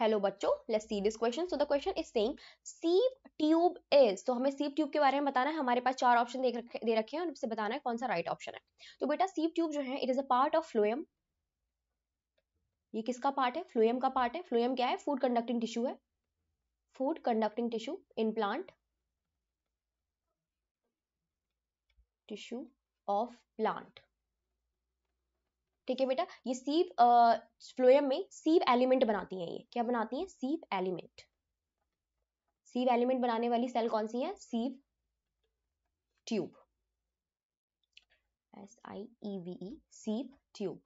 Hello बच्चों, let's see this question. So the question is saying sieve tube is. तो हमें sieve tube के बारे में बताना है. हमारे पास चार ऑप्शन दे रखे हैं और उससे बताना है कौन सा राइट ऑप्शन है. तो बेटा सीव ट्यूब जो है it is a part of phloem. ये किसका पार्ट है? फ्लोएम का पार्ट है. फ्लोएम क्या है? फूड कंडक्टिंग टिश्यू है. Food conducting tissue in plant, tissue of plant. ठीक है बेटा. ये सीव फ्लोएम में सीव एलिमेंट बनाती हैं. ये क्या बनाती हैं? सीव एलिमेंट. सीव एलिमेंट बनाने वाली सेल कौन सी है? Sieve tube. SIEVE, सीव tube.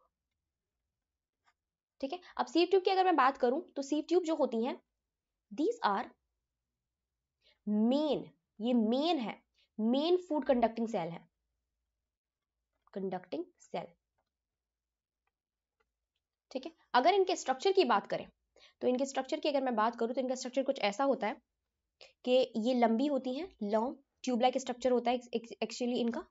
ठीक है. अब सीव ट्यूब की अगर मैं बात करूं तो सीव ट्यूब जो होती हैं, दीज आर मेन, ये मेन है, मेन फूड कंडक्टिंग सेल है. Conducting cell. ठीक है. अगर इनके स्ट्रक्चर की बात करें तो इनके स्ट्रक्चर की अगर मैं बात करूं तो इनका स्ट्रक्चर कुछ ऐसा होता है कि ये लंबी होती हैं, लॉन्ग ट्यूब लाइक स्ट्रक्चर होता है एक्चुअली इनका.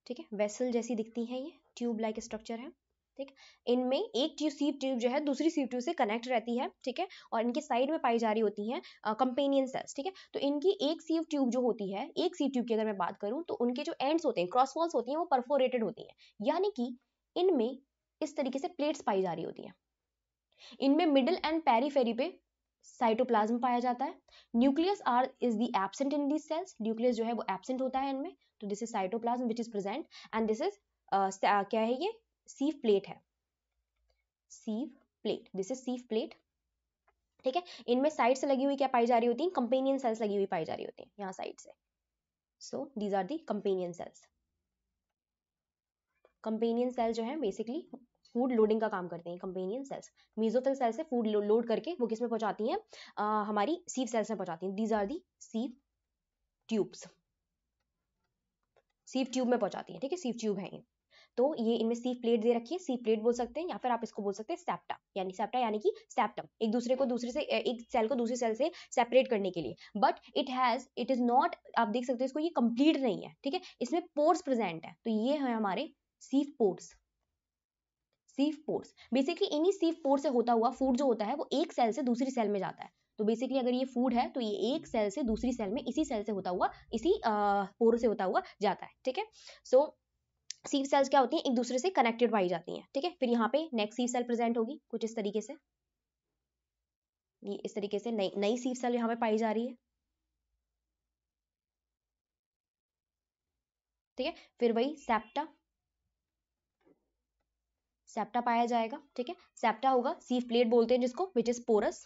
ठीक है. वेसल जैसी दिखती है, ये ट्यूब लाइक स्ट्रक्चर है. ठीक. इनमें एक सीव ट्यूब जो है दूसरी सीव ट्यूब से कनेक्ट रहती है. ठीक है. और इनके साइड में पाई जा रही होती हैं कंपेनियन सेल्स. ठीक है. तो इनकी एक सीव ट्यूब जो होती है, एक सीव ट्यूब की अगर मैं बात करूं तो उनके जो एंड्स होते हैं, क्रॉस वॉल्स होती हैं, वो परफोरेटेड होती हैं. यानी कि इनमें इस तरीके से प्लेट्स पाई जा रही होती हैं. इनमें मिडिल एंड पेरीफेरी पे साइटोप्लाज्म पाया जाता है. Nucleus are is the absent in these cells. Nucleus जो है वो एब्सेंट होता है इनमें. तो this is cytoplasm which is present and this is क्या है? ये सीव प्लेट है. Sieve plate. This is sieve plate. ठीक है. इनमें साइड से लगी हुई क्या पाई जा रही होती है? कंपेनियन सेल्स लगी हुई पाई जा रही होती है यहाँ साइड से. So these are the companion cells. Companion cell जो है बेसिकली फूड लोडिंग का काम करते हैं. कंपेनियन सेल्स मेसोफिल सेल से फूड लोड करके वो किस में पहुंचाती हैं? हमारी सीव सेल्स में पहुंचाती हैं. These are the sieve tubes. Sieve tube में पहुंचाती है. ठीक है. सीव ट्यूब है ये. तो ये इनमें सीव प्लेट दे रखी है. सीव प्लेट बोल सकते हैं या फिर आप इसको बोल सकते हैं सेप्टा. यानी कि सेप्टम, एक दूसरे को दूसरे से, एक सेल को दूसरी सेल से सेपरेट करने के लिए. बट इट इज नॉट, आप देख सकते हैं इसको, ये कंप्लीट नहीं है. ठीक है. इसमें पोर्स प्रेजेंट है. तो ये है हमारे सीव पोर्स. सीव पोर्स बेसिकली इन्हीं सीव पोर से होता हुआ फूड जो होता है वो एक सेल से दूसरी सेल में जाता है. तो बेसिकली अगर ये फूड है तो ये एक सेल से दूसरी सेल में इसी सेल से होता हुआ, इसी पोर से होता हुआ जाता है. ठीक है. सो सीव सेल्स क्या होती हैं? एक दूसरे से कनेक्टेड पाई जाती हैं. ठीक है. फिर यहाँ पे नेक्स्ट सीव सेल प्रेजेंट होगी कुछ इस तरीके से. ये इस तरीके से नई सीव सेल यहाँ पे पाई जा रही है. ठीक है. फिर वही सेप्टा, सेप्टा पाया जाएगा. ठीक है. सेप्टा होगा, सीव प्लेट बोलते हैं जिसको, विच इज पोरस.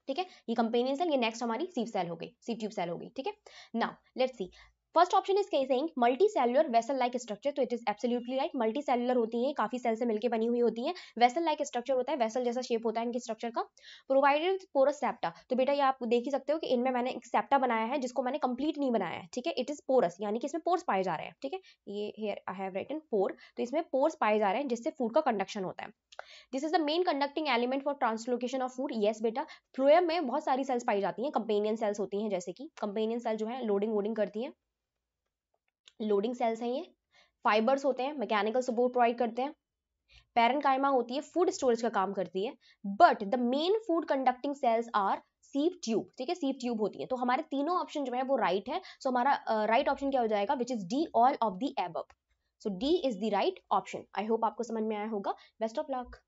ठीक है. ये कंपेनियन सेल, ये नेक्स्ट हमारी सीव सेल हो गई, सीव ट्यूब सेल हो गई. ठीक है. Now let's see. First option is saying multi cellular vessel like structure. तो it is absolutely right. Multi cellular होती हैं, काफी सेल से मिलकर बनी हुई होती हैं. वेसल लाइक स्ट्रक्चर होता है, वेसल जैसा शेप होता है इनकी स्ट्रक्चर का. Provided porous septa. तो बेटा ये आप देख ही सकते हो कि इनमें मैंने एक सेप्टा बनाया है जिसको मैंने कंप्लीट नहीं बनाया है. ठीक है. इट इज पोरस, यानी कि इसमें पोर्स पाए जा रहे हैं. ठीक है. ये हियर आई हैव रिटन पोर. तो इसमें पोर्स पाए जा रहे हैं जिससे फूड का कंडक्शन होता है. This is the main conducting element for translocation of food. Yes बेटा. फ्लोएम में बहुत सारी सेल्स पाई जाती हैं, कंपेनियन सेल्स होती हैं. जैसे कि कंपेनियन सेल जो है लोडिंग वोडिंग करती हैं, लोडिंग सेल्स हैं ये. फाइबर्स होते हैं, मैकेनिकल सपोर्ट प्रोवाइड करते हैं. पैरेन्काइमा होती है, फूड स्टोरेज का काम करती है. But the main food conducting cells are sieve tube. ठीक है. सीव ट्यूब होती है. तो हमारे तीनों ऑप्शन जो है वो राइट है. सो हमारा राइट ऑप्शन क्या हो जाएगा? Which is D, all of the above. So D is the right option. I hope आपको समझ में आया होगा. Best of luck.